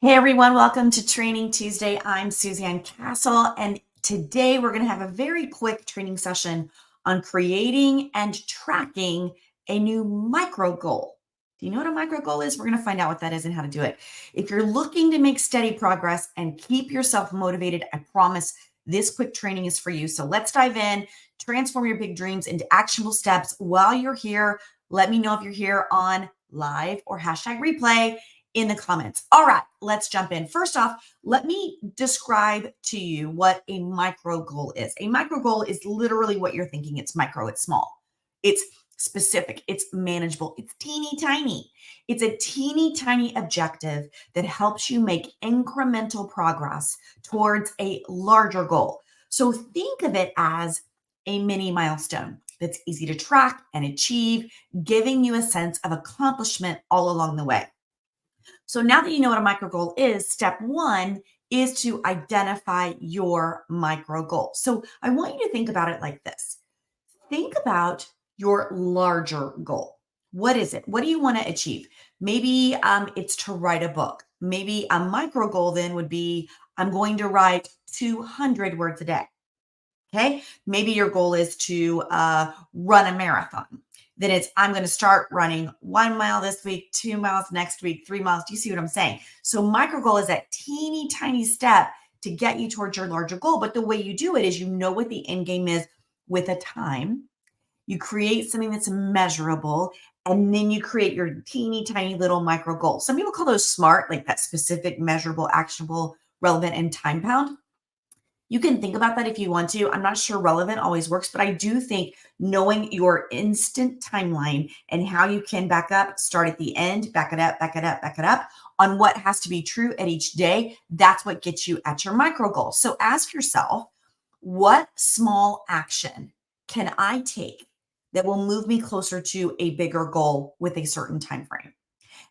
Hey everyone, welcome to Training Tuesday. I'm Suzanne Castle, and today we're going to have a very quick training session on creating and tracking a new micro goal. Do you know what a micro goal is? We're going to find out what that is and how to do it. If you're looking to make steady progress and keep yourself motivated, I promise this quick training is for you. So let's dive in, transform your big dreams into actionable steps. While you're here, let me know if you're here on live or hashtag replay in the comments. All right, let's jump in. First off, let me describe to you what a micro goal is. A micro goal is literally what you're thinking. It's micro, it's small, it's specific, it's manageable, it's teeny tiny. It's a teeny tiny objective that helps you make incremental progress towards a larger goal. So think of it as a mini milestone that's easy to track and achieve, giving you a sense of accomplishment all along the way. So now that you know what a micro goal is, step one is to identify your micro goal. So I want you to think about it like this. Think about your larger goal. What is it? What do you want to achieve? Maybe it's to write a book. Maybe a micro goal then would be I'm going to write 200 words a day. Okay. Maybe your goal is to run a marathon. Then it's, I'm going to start running 1 mile this week, 2 miles next week, 3 miles. Do you see what I'm saying? So, micro goal is that teeny tiny step to get you towards your larger goal. But the way you do it is you know what the end game is with a time. You create something that's measurable, and then you create your teeny tiny little micro goal. Some people call those SMART, like that specific, measurable, actionable, relevant, and time bound. You can think about that if you want to. I'm not sure relevant always works, but I do think knowing your instant timeline and how you can back up, start at the end, back it up, back it up, back it up on what has to be true at each day, that's what gets you at your micro goal. So ask yourself, what small action can I take that will move me closer to a bigger goal with a certain time frame?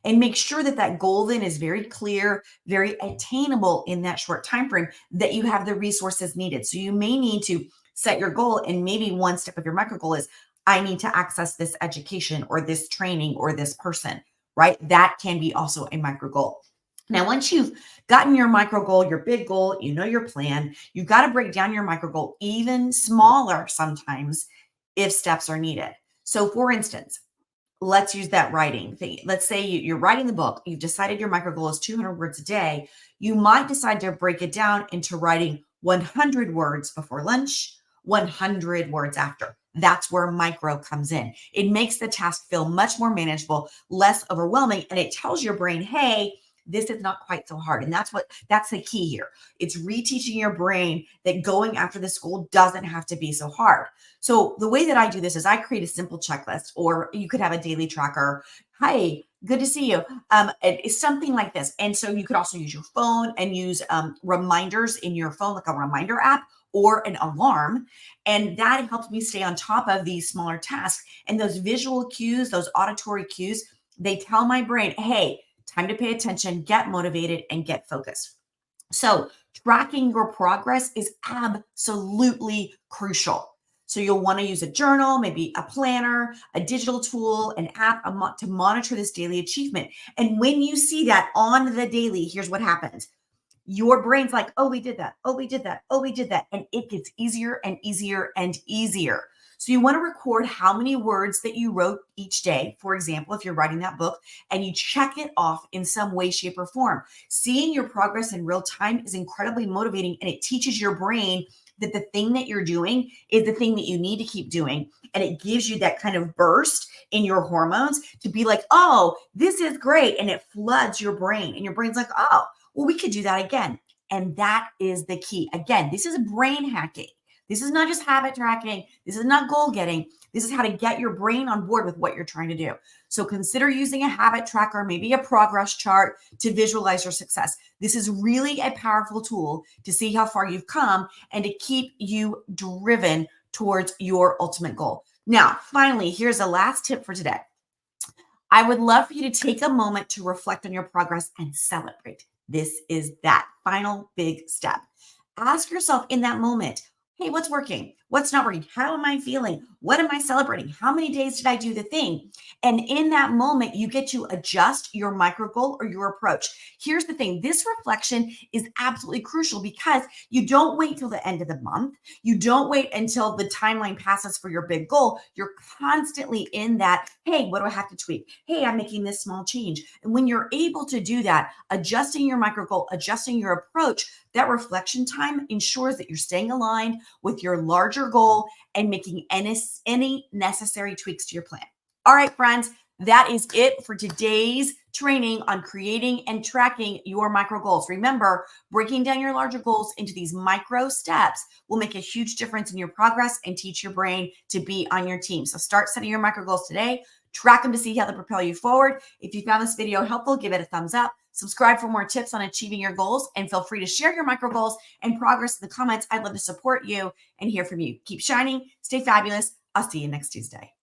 And make sure that that goal then is very clear, very attainable in that short time frame, that you have the resources needed. So you may need to set your goal, and maybe one step of your micro goal is I need to access this education or this training or this person, right? That can be also a micro goal. Now, once you've gotten your micro goal, your big goal, you know your plan, you've got to break down your micro goal even smaller sometimes if steps are needed. So, for instance, let's use that writing thing. Let's say you're writing the book. You've decided your micro goal is 200 words a day. You might decide to break it down into writing 100 words before lunch, 100 words after. That's where micro comes in. It makes the task feel much more manageable, less overwhelming, and it tells your brain, hey, this is not quite so hard. And that's the key here. It's reteaching your brain that going after this goal doesn't have to be so hard. So the way that I do this is I create a simple checklist, or you could have a daily tracker. Hi, good to see you. It's something like this. And so you could also use your phone and use reminders in your phone, like a reminder app or an alarm. And that helps me stay on top of these smaller tasks. And those visual cues, those auditory cues, they tell my brain, hey, time to pay attention, get motivated, and get focused. So tracking your progress is absolutely crucial. So you'll want to use a journal, maybe a planner, a digital tool, an app to monitor this daily achievement. And when you see that on the daily, here's what happens. Your brain's like, oh, we did that. Oh, we did that. Oh, we did that. And it gets easier and easier and easier. So you want to record how many words that you wrote each day. For example, if you're writing that book, and you check it off in some way, shape, or form. Seeing your progress in real time is incredibly motivating, and it teaches your brain that the thing that you're doing is the thing that you need to keep doing. And it gives you that kind of burst in your hormones to be like, oh, this is great. And it floods your brain. And your brain's like, oh, well, we could do that again. And that is the key. Again, this is brain hacking. This is not just habit tracking. This is not goal getting. This is how to get your brain on board with what you're trying to do. So consider using a habit tracker, maybe a progress chart to visualize your success. This is really a powerful tool to see how far you've come and to keep you driven towards your ultimate goal. Now, finally, here's a last tip for today. I would love for you to take a moment to reflect on your progress and celebrate. This is that final big step. Ask yourself in that moment, Hey, what's working? What's not working? How am I feeling? What am I celebrating? How many days did I do the thing? And in that moment, you get to adjust your micro goal or your approach. Here's the thing, this reflection is absolutely crucial because you don't wait till the end of the month. You don't wait until the timeline passes for your big goal. You're constantly in that, hey, what do I have to tweak? Hey, I'm making this small change. And when you're able to do that, adjusting your micro goal, adjusting your approach, that reflection time ensures that you're staying aligned with your larger goal and making any necessary tweaks to your plan. All right, friends, that is it for today's training on creating and tracking your micro goals. Remember, breaking down your larger goals into these micro steps will make a huge difference in your progress and teach your brain to be on your team. So start setting your micro goals today. Track them to see how they propel you forward. If you found this video helpful, give it a thumbs up. Subscribe for more tips on achieving your goals, and feel free to share your micro goals and progress in the comments. I'd love to support you and hear from you. Keep shining, stay fabulous. I'll see you next Tuesday.